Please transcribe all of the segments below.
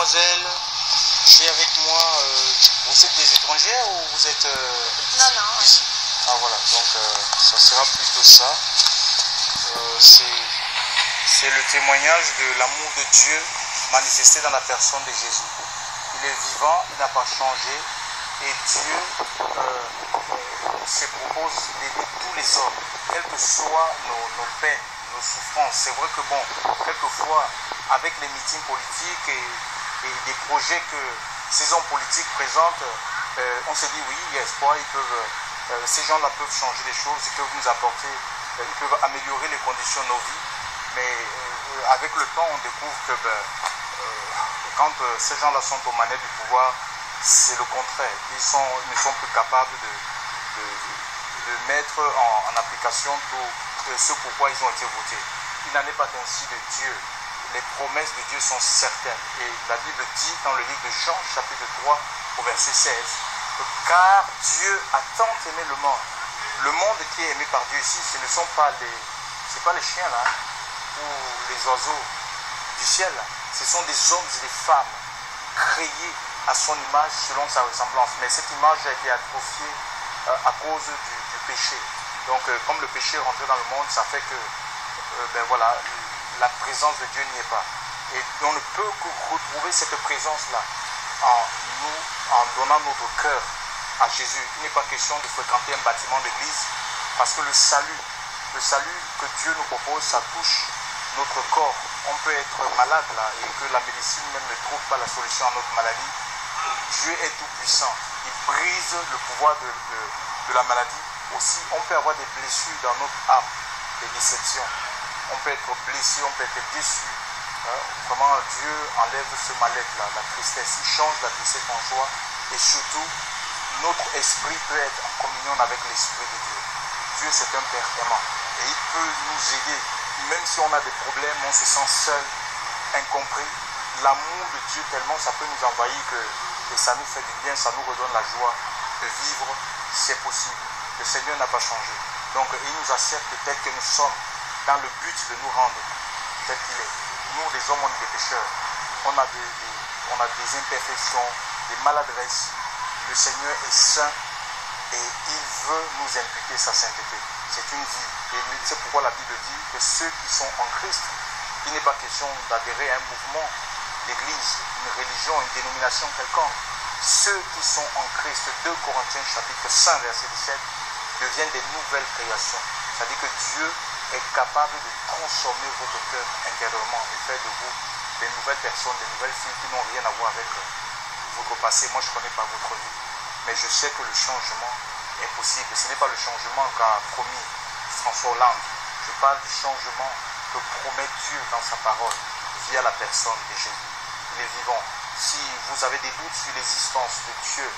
mesdemoiselles, j'ai avec moi, vous êtes des étrangères ou vous êtes non, non. ici? Ah voilà, donc ça sera plutôt ça. C'est le témoignage de l'amour de Dieu manifesté dans la personne de Jésus. Il est vivant, il n'a pas changé et Dieu se propose d'aider tous les hommes, quelles que soient nos peines, nos souffrances. C'est vrai que bon, quelquefois, avec les meetings politiques et des projets que ces hommes politiques présentent, on se dit oui, il y a espoir, ces gens-là peuvent changer les choses, ils peuvent nous apporter, ils peuvent améliorer les conditions de nos vies. Mais avec le temps, on découvre que quand ces gens-là sont aux manettes du pouvoir, c'est le contraire. Ils ne sont plus capables de mettre en application tout ce pourquoi ils ont été votés. Il n'en est pas ainsi de Dieu. Les promesses de Dieu sont certaines. Et la Bible dit dans le livre de Jean, chapitre 3, au verset 16, car Dieu a tant aimé le monde. Le monde qui est aimé par Dieu ici, ce ne sont pas les chiens là, ou les oiseaux du ciel. Ce sont des hommes et des femmes créés à son image selon sa ressemblance. Mais cette image a été atrophiée à cause du péché. Donc comme le péché est rentré dans le monde, ça fait que voilà, la présence de Dieu n'y est pas. Et on ne peut que retrouver cette présence-là en donnant notre cœur à Jésus. Il n'est pas question de fréquenter un bâtiment d'église parce que le salut que Dieu nous propose, ça touche notre corps. On peut être malade là et que la médecine même ne trouve pas la solution à notre maladie. Dieu est tout puissant. Il brise le pouvoir de la maladie. Aussi, on peut avoir des blessures dans notre âme, des déceptions. On peut être blessé, on peut être déçu. Comment Dieu enlève ce mal-être-là, la tristesse. Il change la tristesse en joie. Et surtout, notre esprit peut être en communion avec l'esprit de Dieu. Dieu, c'est un Père aimant. Et il peut nous aider. Même si on a des problèmes, on se sent seul, incompris. L'amour de Dieu tellement, ça peut nous envahir et ça nous fait du bien, ça nous redonne la joie de vivre, c'est possible. Le Seigneur n'a pas changé. Donc, il nous accepte tel que nous sommes, dans le but de nous rendre tel qu'il est. Nous, les hommes, on est des pécheurs. On a des imperfections, des maladresses. Le Seigneur est saint et il veut nous imputer sa sainteté. C'est une vie. Et c'est pourquoi la Bible dit que ceux qui sont en Christ, il n'est pas question d'adhérer à un mouvement d'église, une religion, une dénomination quelconque. Ceux qui sont en Christ, 2 Corinthiens chapitre 5 verset 17, deviennent des nouvelles créations. C'est-à-dire que Dieu est capable de transformer votre cœur intérieurement et faire de vous des nouvelles personnes, des nouvelles filles qui n'ont rien à voir avec votre passé. Moi, je ne connais pas votre vie, mais je sais que le changement est possible. Ce n'est pas le changement qu'a promis François Hollande. Je parle du changement que promet Dieu dans sa parole via la personne de Jésus. Il est vivant. Si vous avez des doutes sur l'existence de Dieu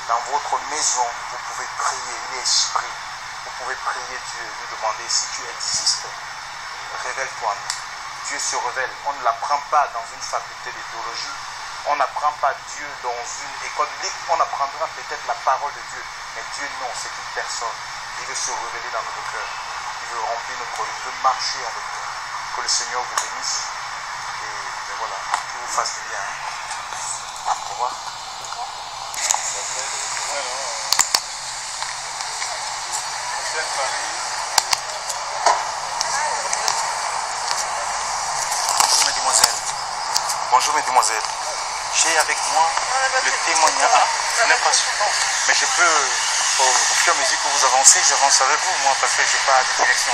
dans votre maison, vous pouvez prier. Il est esprit. Vous pouvez prier Dieu, lui demander si tu existes, révèle-toi à nous. Dieu se révèle. On ne l'apprend pas dans une faculté de théologie. On n'apprend pas Dieu dans une école biblique. On apprendra peut-être la parole de Dieu. Mais Dieu, non, c'est une personne. Il veut se révéler dans notre cœur. Il veut remplir notre vie. Il veut marcher avec nous. Que le Seigneur vous bénisse. Et voilà, qu'il vous fasse du bien. Au revoir. Bonjour mesdemoiselles. Bonjour mesdemoiselles. J'ai avec moi le témoignage. N'est pas souvent, mais je peux, au fur et à mesure que vous avancez, j'avance avec vous, moi, parce que je n'ai pas de direction.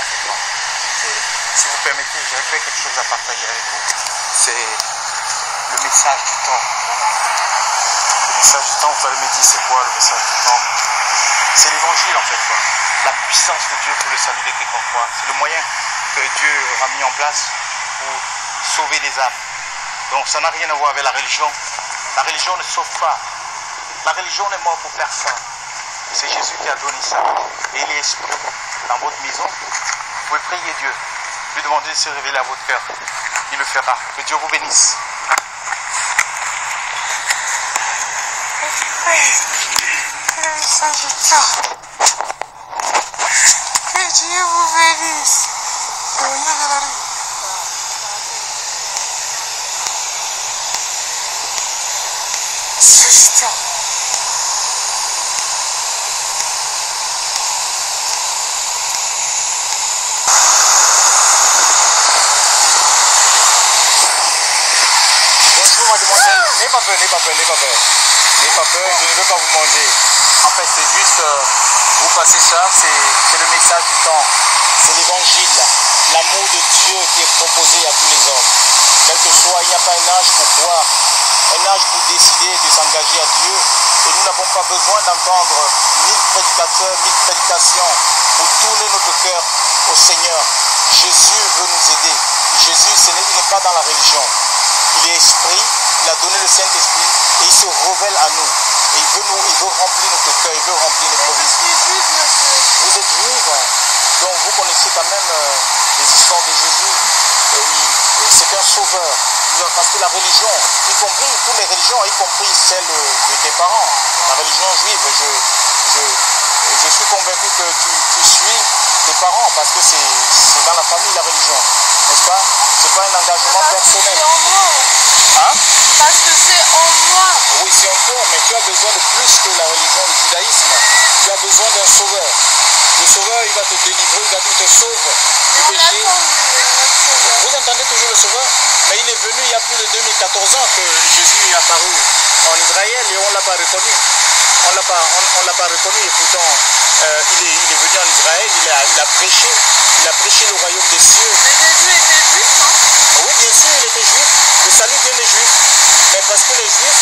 Si vous permettez, j'aurais fait quelque chose à partager avec vous. C'est le message du temps. Le message du temps, vous allez me dire c'est quoi le message du temps? C'est l'évangile en fait, quoi. La puissance de Dieu pour le salut de quiconque croit. C'est le moyen que Dieu a mis en place pour sauver les âmes. Donc ça n'a rien à voir avec la religion. La religion ne sauve pas. La religion n'est morte pour personne. C'est Jésus qui a donné ça. Et il est esprit dans votre maison. Vous pouvez prier Dieu. Lui demander de se révéler à votre cœur. Il le fera. Que Dieu vous bénisse. Que Dieu vous bénisse. Sister. Bonjour mademoiselle, n'ayez pas peur, n'ayez pas peur, n'ayez pas peur. N'ayez pas peur, je ne veux pas vous manger. En fait, c'est juste, vous passez ça, c'est le message du temps. C'est l'évangile, l'amour de Dieu qui est proposé à tous les hommes. Quel que soit, il n'y a pas un âge pour croire, un âge pour décider de s'engager à Dieu. Et nous n'avons pas besoin d'entendre 1000 prédicateurs, 1000 prédications pour tourner notre cœur au Seigneur. Jésus veut nous aider. Jésus, il n'est pas dans la religion. Il est esprit, il a donné le Saint-Esprit et il se révèle à nous. Et il veut remplir notre cœur, il veut remplir notre vie. Je suis juive, monsieur. Vous êtes juive, donc vous connaissez quand même les histoires de Jésus. C'est un sauveur. Parce que la religion, y compris toutes les religions, y compris celle de tes parents, la religion juive, je suis convaincu que tu suis tes parents parce que c'est dans la famille la religion, n'est-ce pas? C'est pas un engagement personnel. C'est en moi. Hein? Parce que c'est en moi. Oui, c'est en toi, mais tu as besoin de plus que la religion, le judaïsme. Tu as besoin d'un sauveur. Le sauveur, il va te délivrer, il te sauve du On péché. attend notre sauveur. Vous entendez toujours le sauveur? Mais il est venu il y a plus de 2014 ans que Jésus est apparu en Israël et on ne l'a pas reconnu. On l'a pas reconnu et pourtant il est venu en Israël, il a prêché le royaume des cieux. Mais Jésus était juif, hein? Oui, bien sûr, il était juif. Le salut vient des juifs. Mais parce que les juifs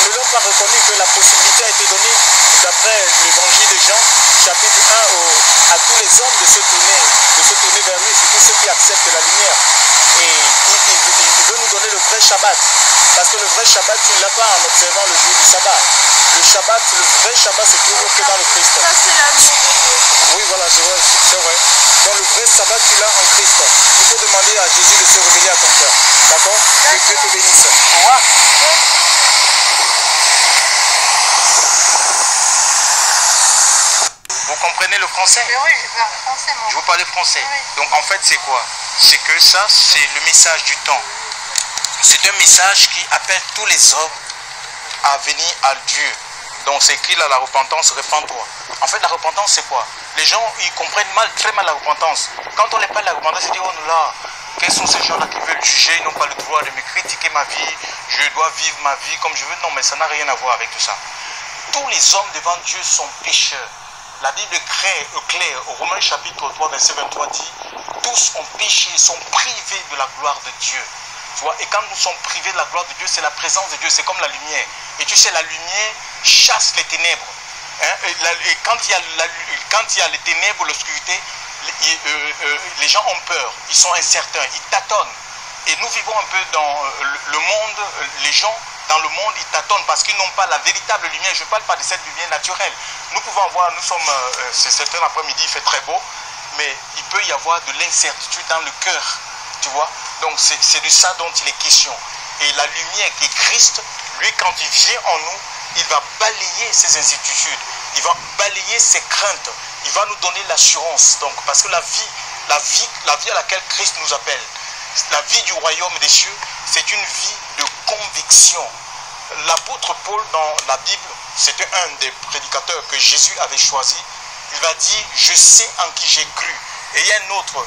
ne l'ont pas reconnu, que la possibilité a été donnée d'après l'évangile de Jean, chapitre 1, à tous les hommes de se tourner vers lui, c'est tous ceux qui acceptent la lumière. Et il veut nous donner le vrai Shabbat. Parce que le vrai Shabbat, tu ne l'as pas en observant le jour du sabbat. Le Shabbat, le vrai Shabbat, c'est toujours que dans le Christ. Ça, c'est l'amour de Dieu. Oui, voilà, c'est vrai, c'est vrai. Donc le vrai sabbat, tu l'as en Christ. Il faut demander à Jésus de se révéler à ton cœur. D'accord? Que Dieu te bénisse. Au revoir. Vous comprenez le français? Mais oui, je parle français, moi. Je vous parlais français. Oui. Donc en fait, c'est quoi? C'est que ça, c'est le message du temps. C'est un message qui appelle tous les hommes à venir à Dieu. Donc c'est écrit là, la repentance, repens-toi. En fait, la repentance, c'est quoi? Les gens, ils comprennent très mal la repentance. Quand on les parle de la repentance, ils disent, oh là, quels sont ces gens-là qui veulent juger, ils n'ont pas le droit de me critiquer ma vie, je dois vivre ma vie comme je veux. Non, mais ça n'a rien à voir avec tout ça. Tous les hommes devant Dieu sont pécheurs. La Bible est claire, au Romains chapitre 3, verset 23 dit, tous ont péché, sont privés de la gloire de Dieu. Tu vois, et quand nous sommes privés de la gloire de Dieu, c'est la présence de Dieu, c'est comme la lumière. Et tu sais, la lumière chasse les ténèbres. Hein? Et quand il y a les ténèbres, l'obscurité, les gens ont peur, ils sont incertains, ils tâtonnent. Et nous vivons un peu dans le monde, les gens dans le monde, ils tâtonnent parce qu'ils n'ont pas la véritable lumière. Je ne parle pas de cette lumière naturelle. Nous pouvons avoir, c'est un après-midi, il fait très beau, mais il peut y avoir de l'incertitude dans le cœur, tu vois. Donc c'est de ça dont il est question. Et la lumière qui est Christ, lui, quand il vient en nous, il va balayer ses incertitudes, il va balayer ses craintes, il va nous donner l'assurance. Donc, parce que la vie à laquelle Christ nous appelle, la vie du royaume des cieux, c'est une vie de conviction. L'apôtre Paul dans la Bible, c'était un des prédicateurs que Jésus avait choisi. Il va dire, je sais en qui j'ai cru. Et il y a un autre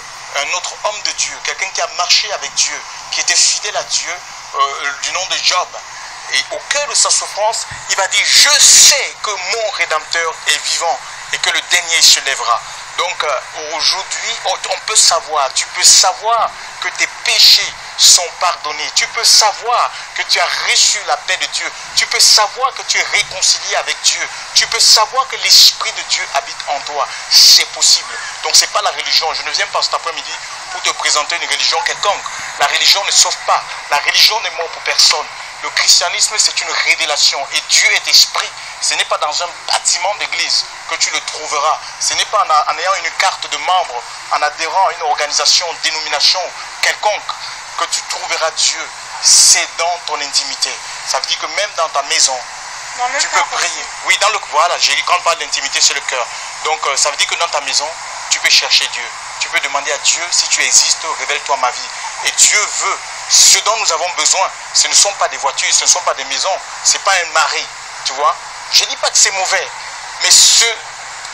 homme de Dieu, quelqu'un qui a marché avec Dieu, qui était fidèle à Dieu, du nom de Job. Et au cœur de sa souffrance, il va dire, je sais que mon Rédempteur est vivant et que le dernier se lèvera. Donc aujourd'hui, on peut savoir, tu peux savoir que tes péchés sont pardonnés. Tu peux savoir que tu as reçu la paix de Dieu. Tu peux savoir que tu es réconcilié avec Dieu. Tu peux savoir que l'Esprit de Dieu habite en toi. C'est possible. Donc ce n'est pas la religion. Je ne viens pas cet après-midi pour te présenter une religion quelconque. La religion ne sauve pas. La religion n'est mort pour personne. Le christianisme, c'est une révélation. Et Dieu est esprit. Ce n'est pas dans un bâtiment d'église que tu le trouveras. Ce n'est pas en ayant une carte de membre, en adhérant à une organisation, dénomination quelconque, que tu trouveras Dieu. C'est dans ton intimité. Ça veut dire que même dans ta maison, tu peux prier. Aussi. Oui, voilà, quand on parle d'intimité, c'est le cœur. Donc ça veut dire que dans ta maison, tu peux chercher Dieu. Tu peux demander à Dieu, si tu existes, révèle-toi ma vie. Et Dieu veut Ce dont nous avons besoin, ce ne sont pas des voitures, ce ne sont pas des maisons, ce n'est pas un mari, tu vois. Je ne dis pas que c'est mauvais, mais ce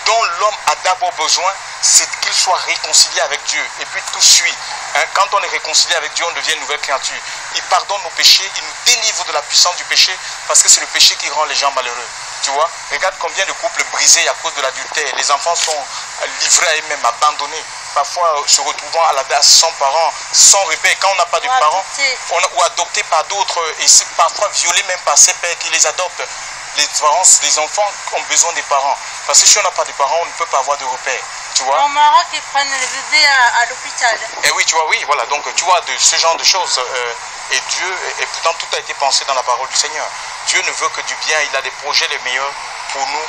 dont l'homme a d'abord besoin, c'est qu'il soit réconcilié avec Dieu. Et puis tout suit. Quand on est réconcilié avec Dieu, on devient une nouvelle créature. Il pardonne nos péchés, il nous délivre de la puissance du péché, parce que c'est le péché qui rend les gens malheureux. Tu vois, regarde combien de couples brisés à cause de l'adultère. Les enfants sont livrés à eux-mêmes, abandonnés. Parfois se retrouvant à la base sans parents, sans repère. Quand on n'a pas de parents, ou adoptés par d'autres, et c'est parfois violés même par ses pères qui les adoptent. Les enfants ont besoin des parents. Parce que si on n'a pas de parents, on ne peut pas avoir de repères. Tu vois? Au Maroc, ils prennent les bébés à l'hôpital. Et oui, tu vois, oui, voilà. Donc, tu vois, de ce genre de choses. Et Dieu, et pourtant, tout a été pensé dans la parole du Seigneur. Dieu ne veut que du bien. Il a des projets les meilleurs pour nous.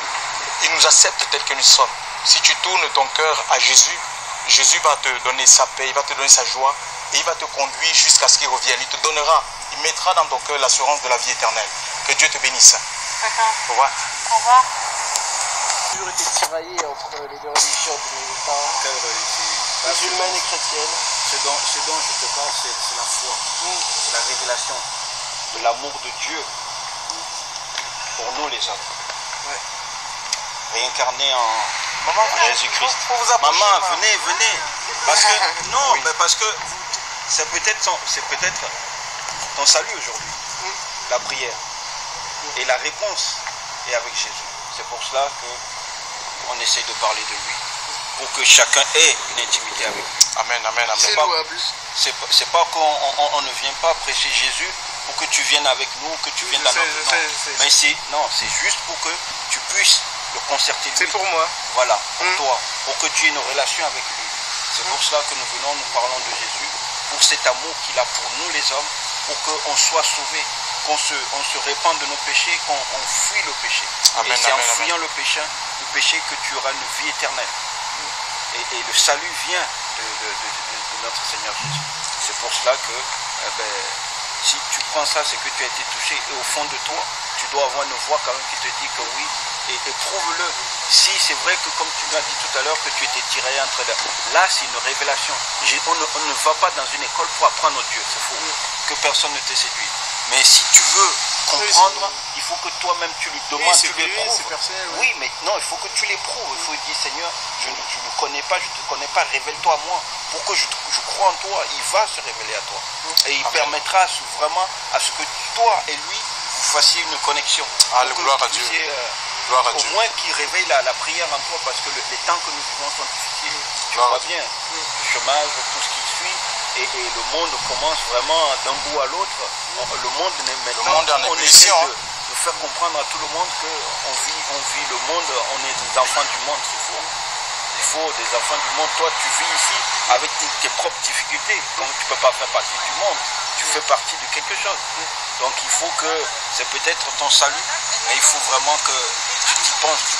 Il nous accepte tels que nous sommes. Si tu tournes ton cœur à Jésus, Jésus va te donner sa paix, il va te donner sa joie. Et il va te conduire jusqu'à ce qu'il revienne. Il te donnera, il mettra dans ton cœur l'assurance de la vie éternelle. Que Dieu te bénisse. Au revoir. Au revoir. J'ai toujours été tiraillé entre les deux religions de mes parents. Quelle religion? Musulmane et chrétienne. Ce dont je te parle, c'est la foi. C'est la révélation de l'amour de Dieu pour nous les hommes. Ouais. Réincarné en Jésus-Christ. Maman, venez. Parce que, non, Oui. mais parce que c'est peut-être ton salut aujourd'hui. La prière. Et la réponse est avec Jésus. C'est pour cela qu'on essaie de parler de lui. Pour que chacun ait une intimité avec lui. Amen, amen, amen. C'est louable. C'est pas qu'on ne vient pas prêcher Jésus pour que tu viennes avec nous, que tu viennes dans notre... Je sais. Mais c'est juste pour que tu puisses le concerter lui. C'est pour moi. Voilà, pour toi, pour que tu aies une relation avec lui. C'est pour cela que nous venons, nous parlons de Jésus, pour cet amour qu'il a pour nous les hommes, pour qu'on soit sauvés, qu'on se répande de nos péchés, qu'on fuit le péché. Amen, et c'est en amen, fuyant le péché que tu auras une vie éternelle. Et le salut vient de notre Seigneur Jésus. C'est pour cela que si tu prends ça, c'est que tu as été touché. Et au fond de toi, tu dois avoir une voix quand même qui te dit que oui. Et prouve-le. Si c'est vrai que, comme tu l'as dit tout à l'heure, que tu étais tiré entre deux. Là, c'est une révélation. On ne va pas dans une école pour apprendre Dieu. C'est faux. Que personne ne te séduise. Mais si tu veux comprendre, il faut que toi-même tu lui demandes, tu lui prouves. C'est personnel. Oui, mais non, il faut que tu les prouves. Il faut dire, Seigneur, je ne connais pas, je ne te connais pas, révèle-toi à moi. Pour que je crois en toi, il va se révéler à toi. Et il permettra vraiment à ce que toi et lui, vous fassiez une connexion. Gloire à Dieu. Gloire à Au Dieu. moins qu'il réveille la prière en toi, parce que les temps que nous vivons sont difficiles. Tu vois bien, le chômage, tout ce qui suit. Et le monde commence vraiment d'un bout à l'autre. Le monde maintenant, en on essaie ébullition. de faire comprendre à tout le monde qu'on vit le monde, on est des enfants du monde, c'est faux. Il faut des enfants du monde. Toi, tu vis ici avec tes propres difficultés. Donc, tu ne peux pas faire partie du monde. Tu fais partie de quelque chose. Donc, il faut que, c'est peut-être ton salut, mais il faut vraiment que tu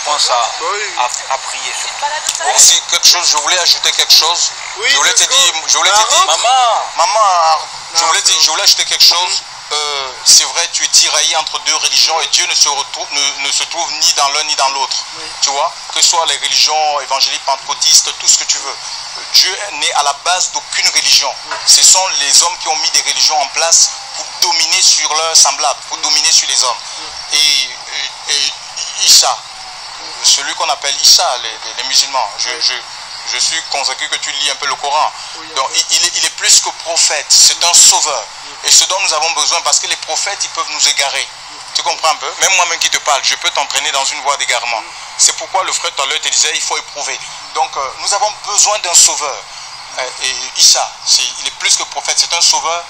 penses à prier surtout. Aussi, quelque chose, je voulais ajouter quelque chose. Oui, je voulais te dire, Maman, je voulais ajouter quelque chose. C'est vrai, tu es tiraillé entre deux religions et Dieu ne se trouve ni dans l'un ni dans l'autre. Tu vois, que ce soit les religions évangéliques, pentecôtistes, tout ce que tu veux. Dieu n'est à la base d'aucune religion. Ce sont les hommes qui ont mis des religions en place pour dominer sur leurs semblables, pour dominer sur les hommes. Et Issa, celui qu'on appelle Issa, les musulmans, je suis convaincu que tu lis un peu le Coran. Donc il est plus que prophète, c'est un sauveur. Et ce dont nous avons besoin, parce que les prophètes, ils peuvent nous égarer. Tu comprends un peu? Même moi-même qui te parle, je peux t'entraîner dans une voie d'égarement. C'est pourquoi le frère tout à l'heure te disait, il faut éprouver. Donc nous avons besoin d'un sauveur. Et Issa, il est plus que prophète, c'est un sauveur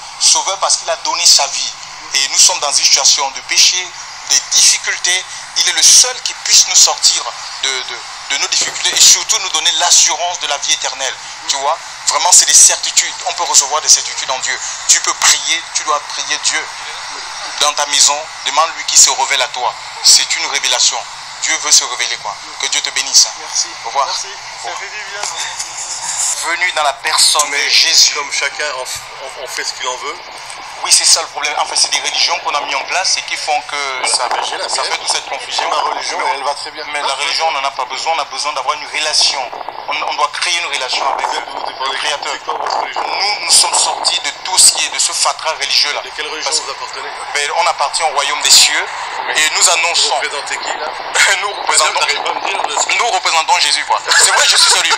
parce qu'il a donné sa vie. Et nous sommes dans une situation de péché, des difficultés. Il est le seul qui puisse nous sortir de nos difficultés et surtout nous donner l'assurance de la vie éternelle. Tu vois, vraiment c'est des certitudes. On peut recevoir des certitudes en Dieu. Tu peux prier, tu dois prier Dieu dans ta maison. Demande-lui qu'il se révèle à toi. C'est une révélation. Dieu veut se révéler, quoi. Que Dieu te bénisse. Merci. Au revoir. Merci. Ça fait du bien. Venu dans la personne de Jésus. Comme chacun en fait ce qu'il en veut, Oui, c'est ça le problème. En fait, c'est des religions qu'on a mis en place et qui font que ça fait toute cette confusion. Ma religion, elle va très bien. Mais la religion, on n'en a pas besoin. On a besoin d'avoir une relation. On doit créer une relation avec le Créateur. Nous sommes sortis de tout ce qui est de ce fatras religieux-là. De quelle religion vous appartenez? On appartient au royaume des cieux et nous annonçons. Vous représentez qui là? Nous représentons Jésus, quoi. C'est vrai, je suis sérieux.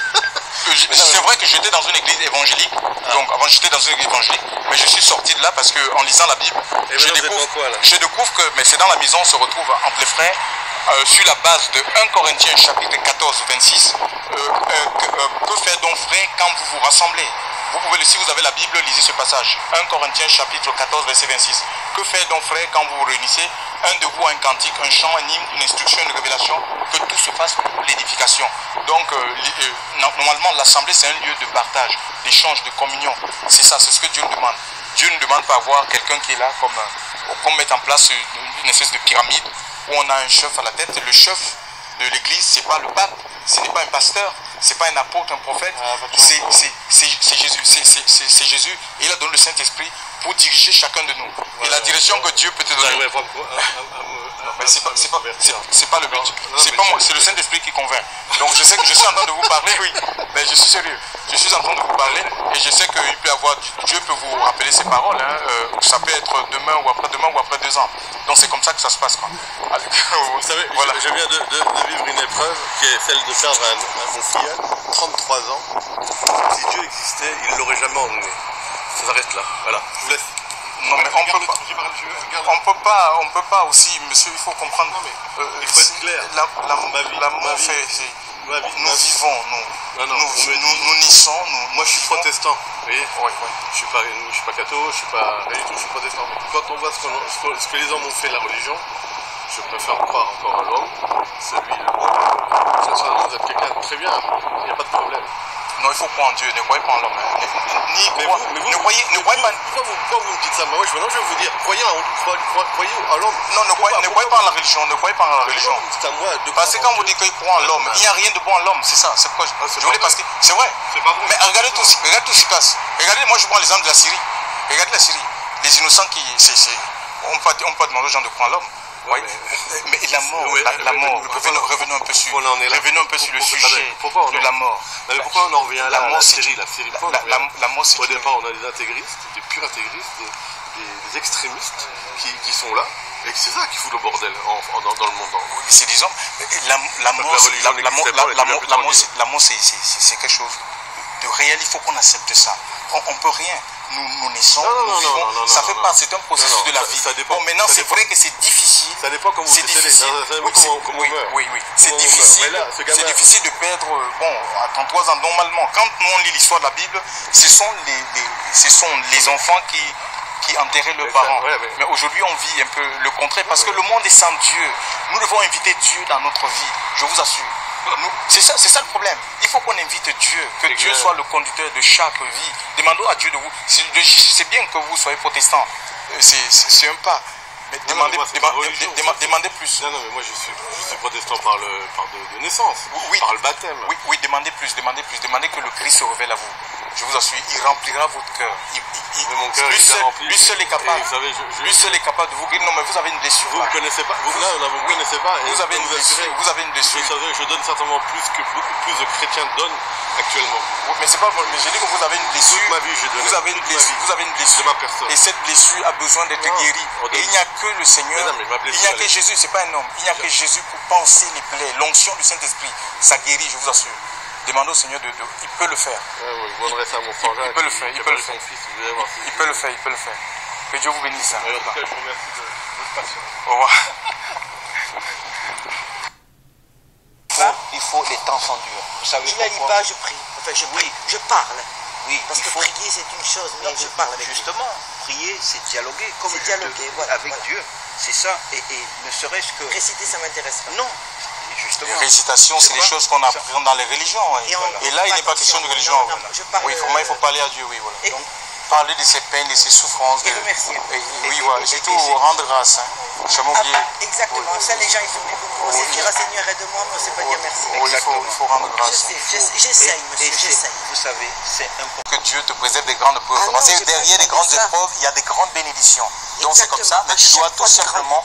C'est vrai que j'étais dans une église évangélique, donc avant j'étais dans une église évangélique, mais je suis sorti de là parce qu'en lisant la Bible, je découvre que, mais c'est dans la maison, on se retrouve entre les frères, sur la base de 1 Corinthiens chapitre 14, 26, que faire donc frère quand vous vous rassemblez? Vous pouvez, si vous avez la Bible, lisez ce passage. 1 Corinthiens chapitre 14, verset 26. Que faire donc frère quand vous vous réunissez? Un de vous a un cantique, un chant, un hymne, une instruction, une révélation, que tout se fasse pour l'édification. Donc, normalement, l'assemblée, c'est un lieu de partage, d'échange, de communion. C'est ça, c'est ce que Dieu nous demande. Dieu ne demande pas avoir quelqu'un qui est là comme mettre en place une espèce de pyramide où on a un chef à la tête. Le chef de l'église, c'est pas le pape, ce n'est pas un pasteur, c'est pas un apôtre, un prophète, c'est Jésus, c'est Jésus. Et il a donné le Saint-Esprit pour diriger chacun de nous. Et la direction que Dieu peut te donner. C'est pas le but. C'est pas moi, c'est le Saint-Esprit qui convainc. Donc je sais que je suis en train de vous parler, oui, mais je suis sérieux. Je suis en train de vous parler et je sais que Dieu peut vous rappeler ces paroles. Ça peut être demain ou après 2 ans. Donc c'est comme ça que ça se passe, quoi. Vous savez, voilà. Je viens de vivre une épreuve qui est celle de perdre mon filleul, 33 ans. Si Dieu existait, il ne l'aurait jamais emmené. Ça s'arrête là. Voilà, je vous laisse. Non, mais on peut pas aussi, monsieur, il faut comprendre. Non, mais il faut être clair. L'amour fait. Nous vivons, nous naissons. Moi, je suis protestant. Vous voyez, je suis pas catho, je suis pas rien du tout, je suis protestant. Mais quand on voit ce que les hommes ont fait de la religion, je préfère croire encore à l'homme, celui le bon. Sincèrement, vous êtes quelqu'un de très bien, il n'y a pas de problème. Non, il faut croire en Dieu, ne croyez pas en l'homme. Ne croyez pas. Pourquoi vous me dites ça? Moi, maintenant, je vais vous dire, croyez en l'homme. Non, ne croyez pas en la religion, ne croyez pas en la religion. Parce que quand vous dites qu'il croit en l'homme, il n'y a rien de bon en l'homme, c'est ça. C'est pourquoi je voulais, parce que c'est vrai. Mais regardez tout ce qui se passe. Regardez, moi je prends l'exemple de la Syrie. Regardez la Syrie. Les innocents qui. On peut demander aux gens de croire en l'homme. Oui. Mais la mort, revenons un peu sur le sujet de la mort. Mais pourquoi on en revient là à la Syrie? La mort, c'est au départ, on a des intégristes, des purs intégristes, des extrémistes qui sont là. Et c'est ça qui fout le bordel dans le monde. C'est disons, la mort, c'est quelque chose de réel. Il faut qu'on accepte ça. On peut rien. Nous naissons, nous vivons, ça fait partie, c'est un processus de la vie. Bon, maintenant, c'est vrai que c'est difficile. Ça dépend comment vous décédez. Oui. C'est difficile de perdre. Bon, à 33 ans, normalement, quand on lit l'histoire de la Bible, ce sont les enfants qui enterraient leurs parents. Mais aujourd'hui, on vit un peu le contraire parce que le monde est sans Dieu. Nous devons inviter Dieu dans notre vie, je vous assure. C'est ça le problème. Il faut qu'on invite Dieu, que Dieu soit le conducteur de chaque vie. Demandons à Dieu de vous. C'est bien que vous soyez protestant. C'est un pas. Mais demandez plus. Non, mais moi je suis protestant de naissance, par le baptême. Oui, demandez plus. Demandez que le Christ se révèle à vous. Je vous assure, il remplira votre cœur. Mon cœur est rempli. Lui seul est capable. Lui seul est capable de vous guérir. Non, mais vous avez une blessure. Vous ne connaissez pas. Vous ne connaissez pas. Vous avez une blessure. Je donne certainement plus que beaucoup plus de chrétiens donnent actuellement. Mais c'est pas. Mais je dis que vous avez une blessure. Toute ma vie, j'ai donné. Vous avez une blessure. De ma personne. Et cette blessure a besoin d'être guérie. Et il n'y a que le Seigneur. Il n'y a que Jésus. C'est pas un homme. Il n'y a que Jésus pour penser les plaies. L'onction du Saint-Esprit, ça guérit. Je vous assure. Demandez au Seigneur il peut le faire. Je donnerai ça à mon frangin. Il peut le faire. Il peut le faire. Que Dieu vous bénisse. En tout cas, je vous remercie de votre patience. Au revoir. Il faut les temps sont durs. Vous savez Je ne lis pas, je prie. Enfin, je prie. Je parle. Oui, parce que prier, c'est une chose, mais je parle avec Dieu. Justement, prier, c'est dialoguer comme avec Dieu. C'est ça. Et ne serait-ce que... Réciter, ça m'intéresse pas. Non. Justement. Les récitations, c'est des choses qu'on apprend dans les religions. Et là, il n'est pas question de religion. Il faut parler à Dieu, oui. Voilà. parler de ses peines, de ses souffrances. Et remercier. Oui, voilà, et surtout rendre grâce. Hein. Je m'ai oublié. Exactement, ça les gens ils oublient beaucoup. On sait dire Seigneur aide-moi, mais on ne sait pas dire merci. Oui, il faut rendre grâce. J'essaye, monsieur, j'essaye. Vous savez, c'est important. Que Dieu te préserve des grandes épreuves. non, Parce que derrière les grandes épreuves, il y a des grandes bénédictions. Donc c'est comme ça, mais tu dois tout simplement,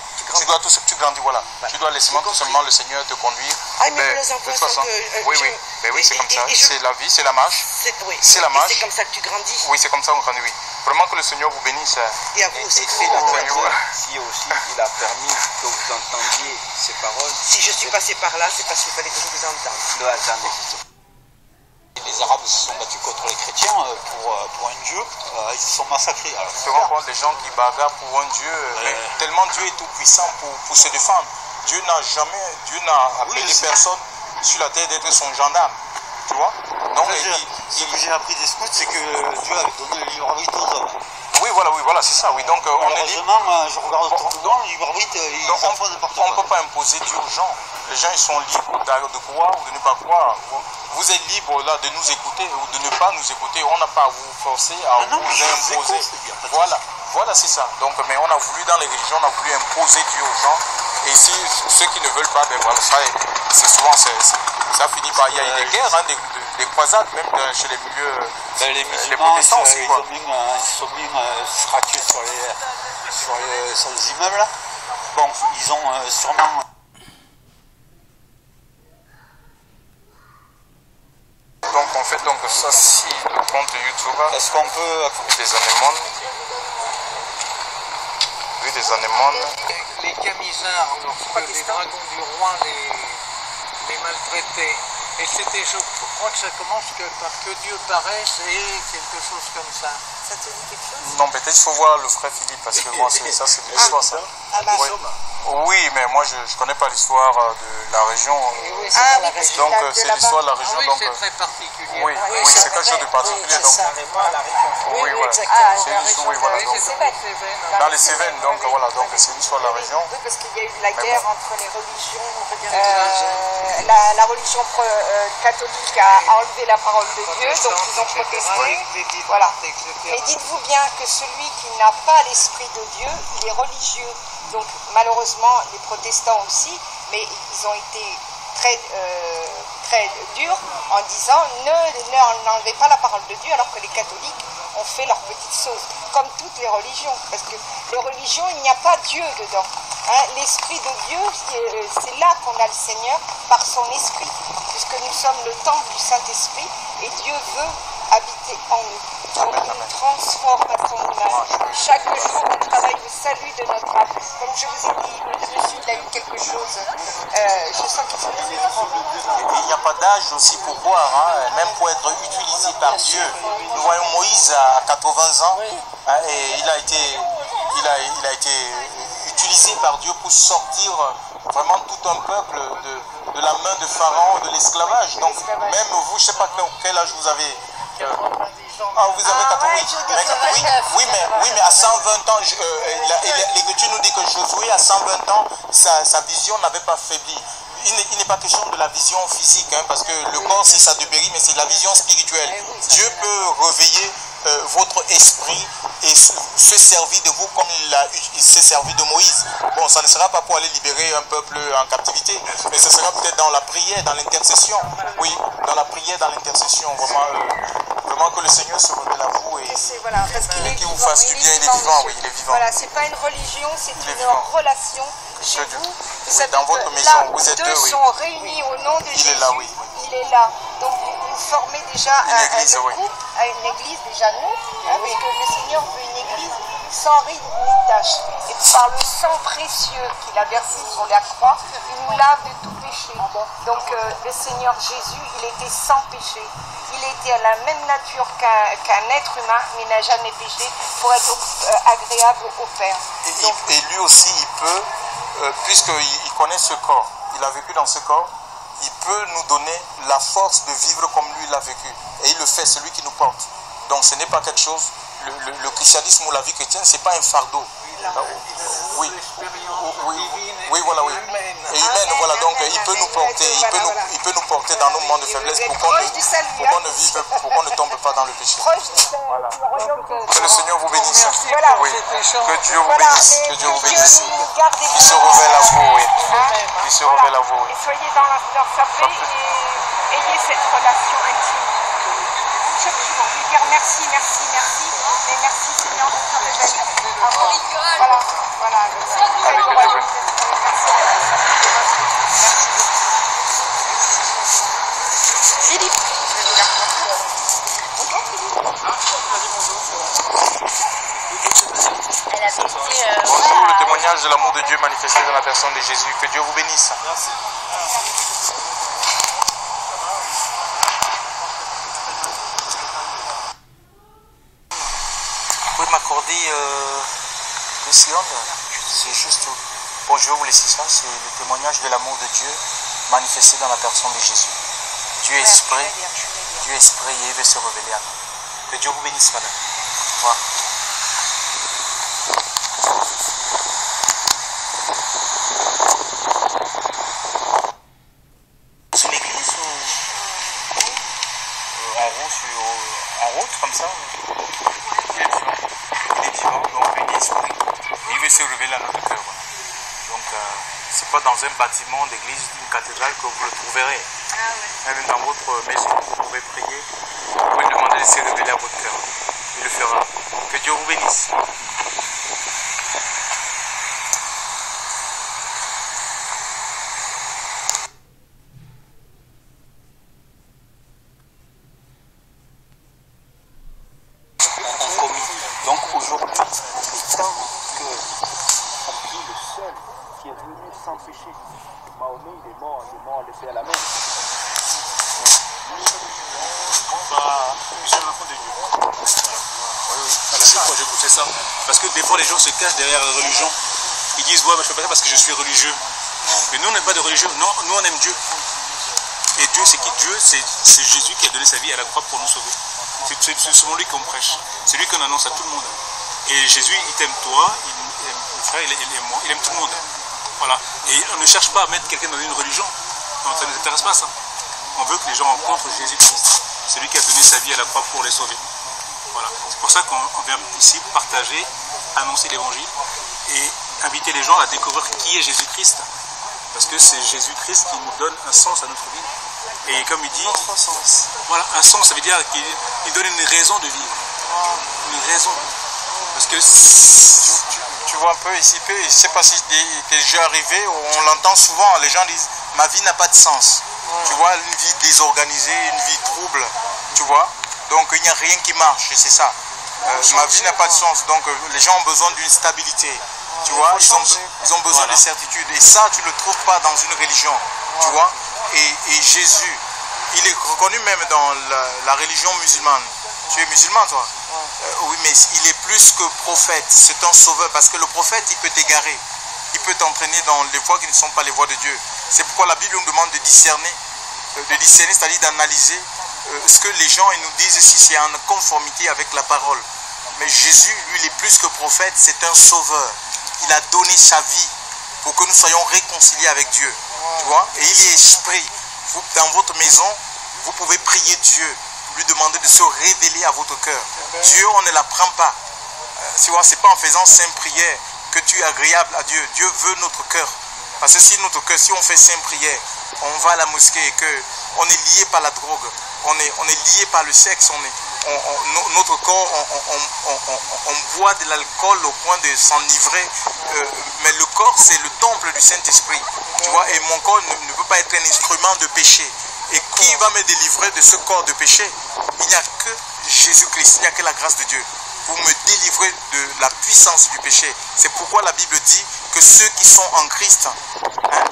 tu grandis, voilà. Tu dois laisser tout simplement le Seigneur te conduire. Ah, mais les enfants sont oui, c'est comme ça. C'est la vie, c'est la marche. C'est la marche. C'est comme ça que tu grandis. Oui, c'est comme ça qu'on grandit, oui. Vraiment que le Seigneur vous bénisse. Et à vous aussi. Si aussi il a permis que vous entendiez ces paroles. Si je suis passé par là, c'est parce qu'il fallait que je vous entende. Les Arabes se sont battus contre les chrétiens pour un Dieu, ils se sont massacrés. Alors, tu te rends compte des gens qui bagarrent pour un Dieu, mais tellement Dieu est tout puissant pour se défendre. Dieu n'a appelé les personnes sur la terre d'être son gendarme. Tu vois? Donc, ce que j'ai appris des scouts, c'est que Dieu avait donné le libre arbitre aux hommes. Oui, voilà, c'est ça. Oui, donc on est libre. Je regarde autour de moi, le libre arbitre, on ne peut pas imposer Dieu aux gens. Les gens, ils sont libres de croire ou de ne pas croire. Vous êtes libre là de nous écouter ou de ne pas nous écouter. On n'a pas à vous forcer, à vous imposer. Voilà, c'est ça. Donc, mais on a voulu dans les religions, on a voulu imposer Dieu aux gens. Et si ceux qui ne veulent pas, ben voilà, ça, c'est souvent ça finit par. Il y a des guerres, hein, des croisades, même chez les milieux. Les musulmans, protestants aussi, quoi. ils sont mis statués sur les immeubles. Bon, ils ont sûrement. Donc on fait ça si le compte YouTube. Est-ce qu'on peut des anémones. Oui, des anémones. Les camisards, lorsque les dragons du roi les maltraitaient. Et c'était, je crois que ça commence par que Dieu paraisse et quelque chose comme ça. Ça te dit quelque chose? Non, peut-être il faut voir le frère Philippe, parce que moi, c'est de l'histoire, ça. Oui, mais moi, je ne connais pas l'histoire de la région. Donc, c'est l'histoire de la région. Oui, donc, c'est très particulier. Oui, c'est quelque chose de particulier. Donc, oui, voilà. C'est une histoire, oui, voilà. Dans les Cévennes, donc voilà, donc c'est l'histoire de la région. Oui, parce qu'il y a eu la guerre entre les religions. La religion catholique a enlevé la parole de Dieu, donc ils ont protesté. Voilà. Mais dites-vous bien que celui qui n'a pas l'esprit de Dieu, il est religieux. Donc malheureusement, les protestants aussi, mais ils ont été très durs en disant n'enlevez pas la parole de Dieu, alors que les catholiques ont fait leur petite sauce, comme toutes les religions, parce que les religions, il n'y a pas Dieu dedans. Hein, l'esprit de Dieu, c'est là qu'on a le Seigneur par son esprit, puisque nous sommes le temple du Saint-Esprit et Dieu veut habiter en nous. Donc il nous transforme à son image. Chaque jour, on travaille le salut de notre âme. Comme je vous ai dit, le monsieur, il a eu quelque chose. Je sens qu'il faut le prendre. Il n'y a pas d'âge aussi pour boire, hein, même pour être utilisé par Dieu. Nous voyons Moïse à 80 ans, hein, et il a été utilisé par Dieu pour sortir vraiment tout un peuple de la main de Pharaon, de l'esclavage. Donc même vous, je ne sais pas quel âge vous avez. Ah, vous avez 80 oui, mais à 120 ans, l'Écriture nous dit que Josué, à 120 ans, sa vision n'avait pas faibli. Il n'est pas question de la vision physique, hein, parce que le corps, c'est ça de périr, mais c'est la vision spirituelle. Dieu peut réveiller votre esprit et se servir de vous comme il s'est servi de Moïse. Bon, ça ne sera pas pour aller libérer un peuple en captivité, mais ce sera peut-être dans la prière, dans l'intercession. Oui, dans la prière, dans l'intercession. Vraiment que le Seigneur se révèle à vous et qu'il vous fasse du bien. Il est vivant, oui, il est vivant. Voilà, c'est pas une religion, c'est une relation. Chez vous, vous savez dans votre maison, là, vous êtes deux sont réunis au nom de Jésus. Il est là, oui. Il est là. Donc vous formez déjà un groupe, à une église déjà nous, hein, parce que le Seigneur veut une église sans ride ni tache. Et par le sang précieux qu'il a versé sur la croix, il nous lave de tout péché. Donc le Seigneur Jésus, il était sans péché. Il était à la même nature qu'un être humain, mais n'a jamais péché pour être agréable au Père. Et lui aussi, il peut, puisqu'il connaît ce corps, il a vécu dans ce corps, il peut nous donner la force de vivre comme lui l'a vécu. Et il le fait, c'est lui qui nous porte. Donc ce n'est pas quelque chose, le christianisme ou la vie chrétienne, ce n'est pas un fardeau. Oui, voilà, oui. Et humaine, voilà, donc il peut nous porter, il peut nous porter dans nos moments de faiblesse pour qu'on ne tombe pas dans le péché. Proche du Voilà. Que le Seigneur vous bénisse. Voilà. Oui. Que Dieu vous Voilà, bénisse. mais Que Dieu vous Dieu bénisse. nous garde et Il se vous révèle à vous, oui. Hein? Il se Voilà. révèle à vous, oui. Et soyez dans sa paix et ayez cette relation intime. Chaque jour, lui dire merci, merci, merci. Et merci Seigneur de te révéler à moi. Voilà, voilà. Allez, que Dieu vous Philippe. Elle avait été. Bonjour, le témoignage de l'amour de Dieu manifesté dans la personne de Jésus. Que Dieu vous bénisse. Merci. Vous pouvez m'accorder 2 secondes? C'est juste. Bon, je vais vous laisser ça. C'est le témoignage de l'amour de Dieu manifesté dans la personne de Jésus. Dieu est esprit. Dieu est esprit et il veut se révéler à nous. Que Dieu vous bénisse, madame. Au revoir. C'est une église ou en route comme ça? Il est vivant. Il est vivant, donc il est esprit. Et il veut se révéler à notre cœur. Donc c'est pas dans un bâtiment d'église, une cathédrale que vous le trouverez. Même dans votre maison, vous pouvez prier. Vous pouvez demander de se révéler à votre cœur. Il le fera. Que Dieu vous bénisse. ont commis. Donc aujourd'hui, tant que Dieu le seul qui est venu sans péché, Mahomet il est mort l'épée à la main. Je suis un enfant de Dieu. Oui, c'est ça. Parce que des fois les gens se cachent derrière la religion. Ils disent ouais, mais je ne fais pas ça parce que je suis religieux. Mais nous on n'aime pas de religieux, non, nous on aime Dieu. Et Dieu c'est qui? Dieu c'est Jésus qui a donné sa vie à la croix pour nous sauver. C'est selon lui qu'on prêche. C'est lui qu'on annonce à tout le monde. Et Jésus il t'aime toi, il aime mon frère, il aime moi, il aime tout le monde. Voilà. Et on ne cherche pas à mettre quelqu'un dans une religion. Non, ça ne nous intéresse pas ça. On veut que les gens rencontrent Jésus-Christ. C'est lui qui a donné sa vie à la croix pour les sauver. Voilà. C'est pour ça qu'on vient ici partager, annoncer l'évangile et inviter les gens à découvrir qui est Jésus-Christ. Parce que c'est Jésus-Christ qui nous donne un sens à notre vie. Et comme il dit, voilà, un sens, ça veut dire qu'il donne une raison de vivre. Une raison. Parce que tu vois un peu ici, je ne sais pas si tu es déjà arrivé, on l'entend souvent, les gens disent ma vie n'a pas de sens. Tu vois, une vie désorganisée, une vie trouble, tu vois. Donc il n'y a rien qui marche, c'est ça. Ma vie n'a pas de sens, donc les gens ont besoin d'une stabilité. Tu vois, ils ont besoin de certitude. Et ça, tu ne le trouves pas dans une religion. Tu vois. Et Jésus, il est reconnu même dans la religion musulmane. Tu es musulman, toi? Oui, mais il est plus que prophète. C'est un sauveur. Parce que le prophète, il peut t'égarer. Il peut t'entraîner dans les voies qui ne sont pas les voies de Dieu. C'est pourquoi la Bible nous demande de discerner. C'est-à-dire d'analyser ce que les gens ils nous disent si c'est en conformité avec la parole. Mais Jésus, lui, il est plus que prophète. C'est un sauveur. Il a donné sa vie pour que nous soyons réconciliés avec Dieu. Tu vois? Et il est esprit. Vous, dans votre maison, vous pouvez prier Dieu, lui demander de se révéler à votre cœur. Dieu, on ne l'apprend pas. Tu vois, c'est pas en faisant 5 prières que tu es agréable à Dieu. Dieu veut notre cœur. Parce que si notre cœur, si on fait 5 prières, on va à la mosquée et qu'on est lié par la drogue, on est lié par le sexe, notre corps, on boit de l'alcool au point de s'enivrer, mais le corps c'est le temple du Saint-Esprit, tu vois, et mon corps ne peut pas être un instrument de péché. Et qui va me délivrer de ce corps de péché? Il n'y a que Jésus-Christ, il n'y a que la grâce de Dieu pour me délivrer de la puissance du péché. C'est pourquoi la Bible dit que ceux qui sont en Christ,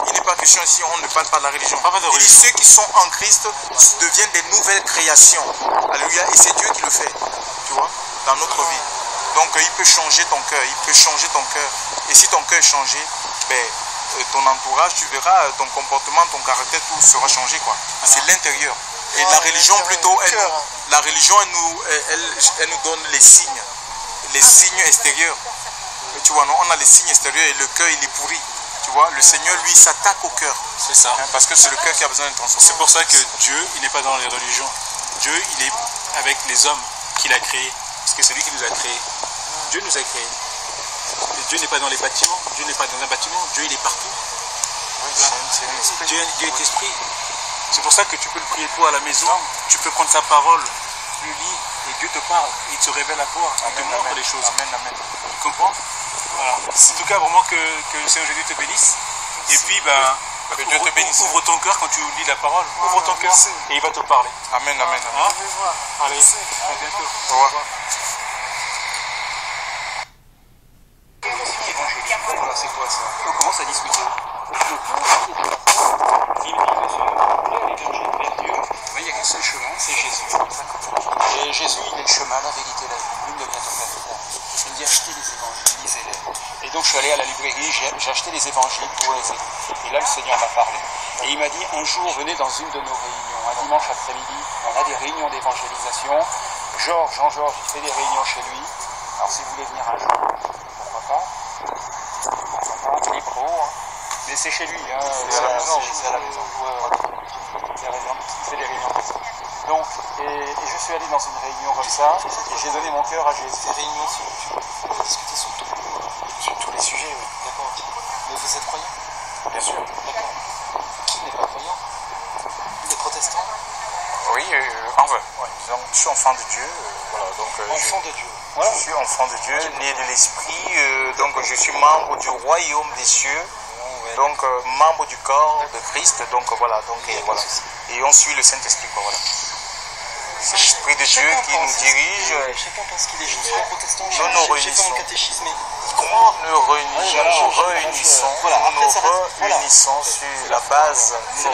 il n'est pas question ici, on ne parle pas de la religion. Il dit ceux qui sont en Christ deviennent des nouvelles créations. Alléluia. Et c'est Dieu qui le fait, tu vois, dans notre vie. Donc il peut changer ton cœur, il peut changer ton cœur. Et si ton cœur est changé, ben, ton entourage, tu verras, ton comportement, ton caractère, tout sera changé, quoi. C'est l'intérieur. Et la religion plutôt, la religion, elle nous donne les signes extérieurs. Tu vois, non, on a les signes extérieurs et le cœur, il est pourri. Tu vois, le Seigneur, lui, s'attaque au cœur. C'est ça. Parce que c'est le cœur qui a besoin de transformation. C'est pour ça que Dieu, il n'est pas dans les religions. Dieu, il est avec les hommes qu'il a créés. Parce que c'est lui qui nous a créés. Dieu nous a créés. Et Dieu n'est pas dans les bâtiments, Dieu n'est pas dans un bâtiment, Dieu il est partout. Dieu est esprit. C'est pour ça que tu peux le prier toi à la maison, tu peux prendre sa parole, lui lis, et Dieu te parle, il te révèle à toi, il te montre les choses. Amen, amen. Tu comprends? Voilà. En tout cas, vraiment que le Seigneur Jésus te bénisse. Et puis, que Dieu te bénisse. Ouvre ton cœur quand tu lis la parole. Ouvre ton cœur et il va te parler. Amen, amen. Hein? Allez, à bientôt. Au revoir. C'est quoi ça? On commence à discuter. Il y a qu'un seul chemin, c'est Jésus. Et Jésus, il est le chemin, la vérité, la vie. L'une ne vient aucun frère. Je me dis acheter les évangiles, lisez-les. Et donc je suis allé à la librairie, j'ai acheté les évangiles pour les aider. Et là, le Seigneur m'a parlé. Et il m'a dit, un jour, venez dans une de nos réunions. Un dimanche après-midi, on a des réunions d'évangélisation. Jean-Georges, il fait des réunions chez lui. Alors si vous voulez venir un jour, pourquoi pas? Il est pro, hein. Mais c'est chez lui, hein. C'est à la maison. C'est à la maison. Il fait des réunions comme ça. Donc, et je suis allé dans une réunion comme ça, et j'ai donné mon cœur à Jésus. Ces réunions, on va discuter sur tous les sujets, oui. D'accord. Mais vous êtes croyant? Bien sûr. D'accord. Qui n'est pas croyant? Les protestants? Oui, enfin, ouais. Donc, je suis enfant de Dieu. Voilà, donc, Enfant de Dieu. Voilà. Je suis enfant de Dieu, né de l'Esprit, donc je suis membre du royaume des cieux, donc membre du corps de Christ, donc voilà, donc voilà. Et on suit le Saint-Esprit, voilà. C'est l'Esprit de Dieu qui nous dirige. Chacun pense qu'il est juste protestant. Nous nous réunissons. J'ai fait mon catéchisme. Nous nous réunissons sur la base, sur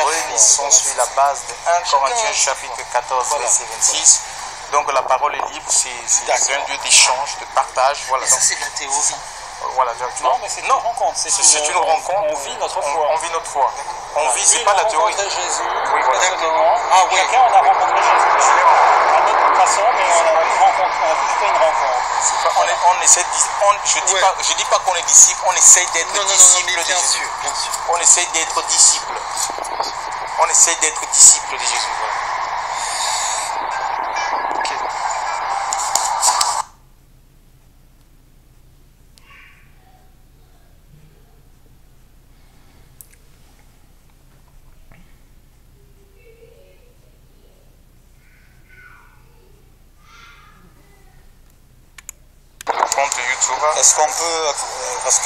la base de 1 Corinthiens chapitre 14, verset 26. Donc la parole est libre, c'est un lieu d'échange, de partage. Voilà. Et ça c'est de la théorie. Voilà, non, mais c'est une rencontre. C'est une rencontre. On vit notre foi. On vit notre foi. On vit, c'est pas la théorie. Jésus. Oui, voilà. Ah oui, après on a rencontré Jésus. À notre façon, mais on a une rencontre. On a tous fait une rencontre. On essaie je dis pas qu'on est disciple, on essaie d'être disciple de Jésus. Bien sûr. On essaie d'être disciple. On essaie d'être disciple de Jésus. Voilà. Compte YouTube. Est-ce qu'on peut, est-ce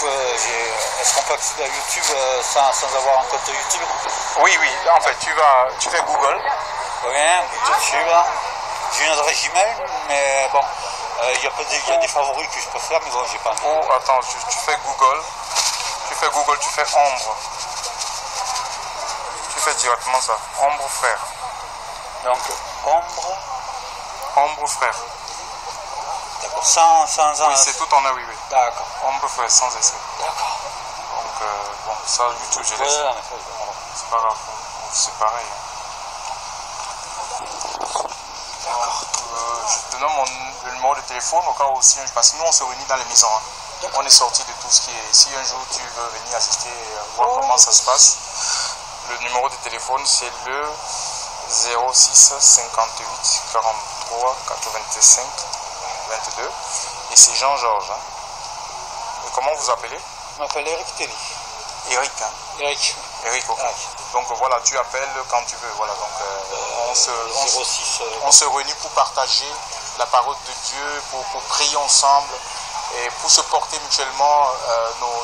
qu'on peut accéder à YouTube sans avoir un compte YouTube? Oui, en fait, tu fais Google. Rien, YouTube. J'ai une adresse Gmail, mais bon, il y a des favoris que je peux faire, mais bon, j'ai pas. Oh, attends, tu fais Google. Tu fais Google, tu fais Ombre. Tu fais directement ça. Ombre frère. Donc, Ombre frère. D'accord, sans oui, c'est tout en A, oui. D'accord. Ombre frère, sans essai. D'accord. Donc, bon, ça, YouTube, je laisse. C'est pas grave. C'est pareil. D'accord. Je te donne le numéro de téléphone au cas où aussi, parce que nous, on se réunit dans les maisons. Hein. On est sorti de tout ce qui est. Si un jour tu veux venir assister et voir comment ça se passe, le numéro de téléphone, c'est le 06 58 43 85 22. Et c'est Jean-Georges. Hein. Et comment vous appelez? Je m'appelle Eric Telly. Eric. Hein. Eric, ok. Donc voilà, tu appelles quand tu veux. Voilà, donc on se réunit pour partager la parole de Dieu, pour prier ensemble et pour se porter mutuellement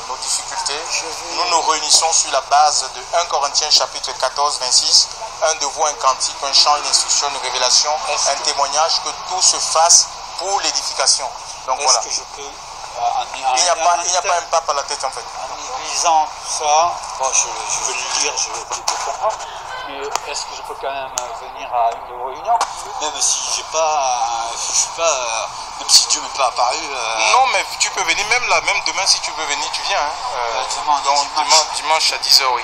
nos difficultés. Nous nous réunissons sur la base de 1 Corinthiens chapitre 14, 26. Un devoir, un cantique, un chant, une instruction, une révélation, un témoignage, que tout se fasse pour l'édification. Donc voilà. Que je peux, il n'y a pas un pape à la tête en fait. En lisant tout ça, bon, je vais le lire, je vais le comprendre, mais est-ce que je peux quand même venir à une de vos réunions, même si je suis pas, même si Dieu ne m'est pas apparu. Non, mais tu peux venir même là, même demain si tu veux venir, tu viens. Hein. Dimanche à 10h, oui.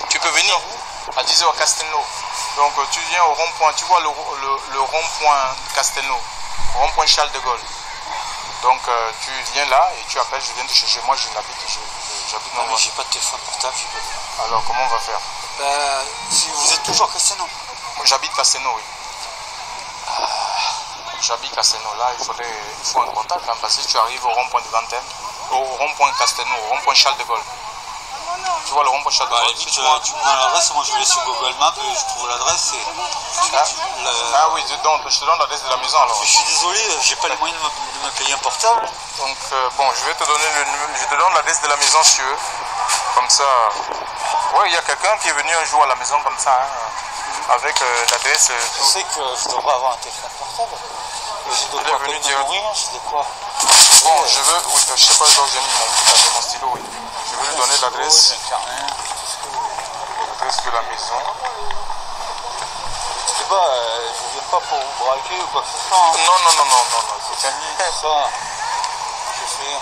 Tu peux venir à 10h à Castelnau. Donc tu viens au rond-point, tu vois le rond-point Castelnau, rond-point Charles de Gaulle. Donc tu viens là et tu appelles, je viens de chercher. Moi j'habite non, mais j'ai pas de téléphone portable. Alors comment on va faire? Si vous êtes toujours à Castelnau. J'habite Castelnau, oui. j'habite Castelnau. Là, il faut un contact, hein, parce que si tu arrives au rond-point de Vantème, au rond-point Castelnau, au rond-point Charles de Gaulle. Tu vois le rond-point Charles de Gaulle. Limite, tu me donnes l'adresse, moi je vais aller sur Google Maps et je trouve l'adresse. Ah oui, je te donne l'adresse de la maison alors. Je suis désolé, j'ai pas les moyens de me payer un portable. Donc bon, je vais te donner je te donne l'adresse de la maison si tu veux. Comme ça. Ouais, il y a quelqu'un qui est venu un jour à la maison comme ça, hein, avec l'adresse. Je sais que je devrais avoir un téléphone portable. Il est venu dire. C'est quoi? Bon, je veux, je sais pas où j'ai mis mon stylo, oui. Je veux lui donner l'adresse. L'adresse de la maison. Je sais pas, je viens pas pour vous braquer ou quoi que ce soit. Hein. Non.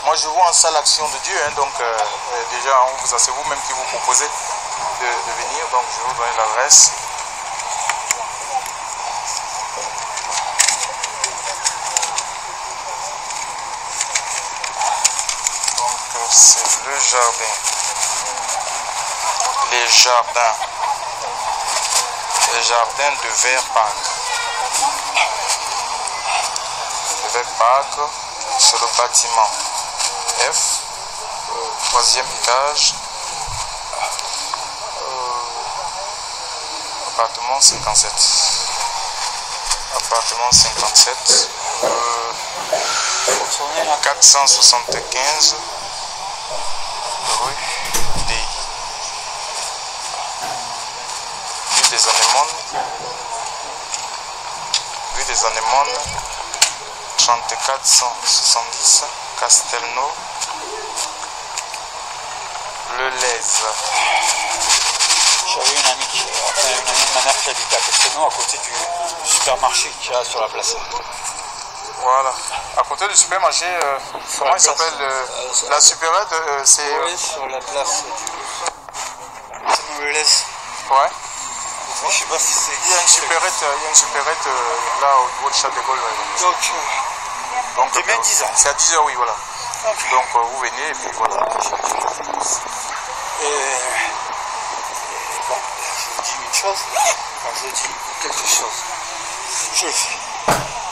Moi je vois en ça l'action de Dieu, hein, donc déjà c'est vous-même qui vous proposez de venir, donc je vais vous donner l'adresse. Donc c'est le jardin. Les jardins de Verparc. Sur le bâtiment F, troisième étage, appartement 57. Appartement 57, 475 rue des Anémones, 3470 Castelnau, Le Lez. J'avais une amie de ma mère qui habitait à Castelnau, à côté du supermarché qu'il y a sur la place. Voilà, à côté du supermarché, comment il s'appelle la supérette, c'est... Oui, sur la place du Le Lez. Ouais. Je sais pas si c'est... Il y a une supérette là au niveau de Charles de Gaulle. Donc demain 10h. C'est à 10h, oui, voilà. Okay. Donc vous venez et puis voilà. Bon, je vous dis une chose, quand je dis quelque chose, je le fais.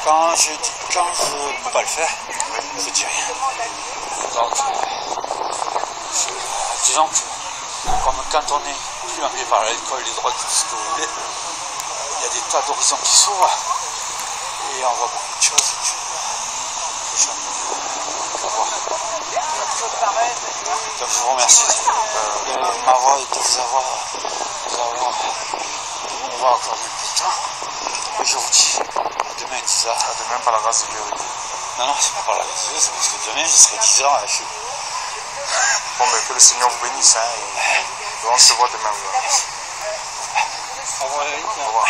Quand je ne peux pas le faire, je dis rien. Donc, disons que quand on est plus embêté par l'alcool, les drogues, tout ce que vous voulez, il y a des tas d'horizons qui s'ouvrent et on voit beaucoup de choses. Donc je vous remercie de vous avoir accordé un peu de temps. Et je vous dis à demain 10h. À demain par la grâce de Dieu. Non, c'est pas par la grâce de Dieu, c'est parce que demain je serai 10h à la chute. Bon, mais que le Seigneur vous bénisse. Hein, et on se voit demain. Au revoir.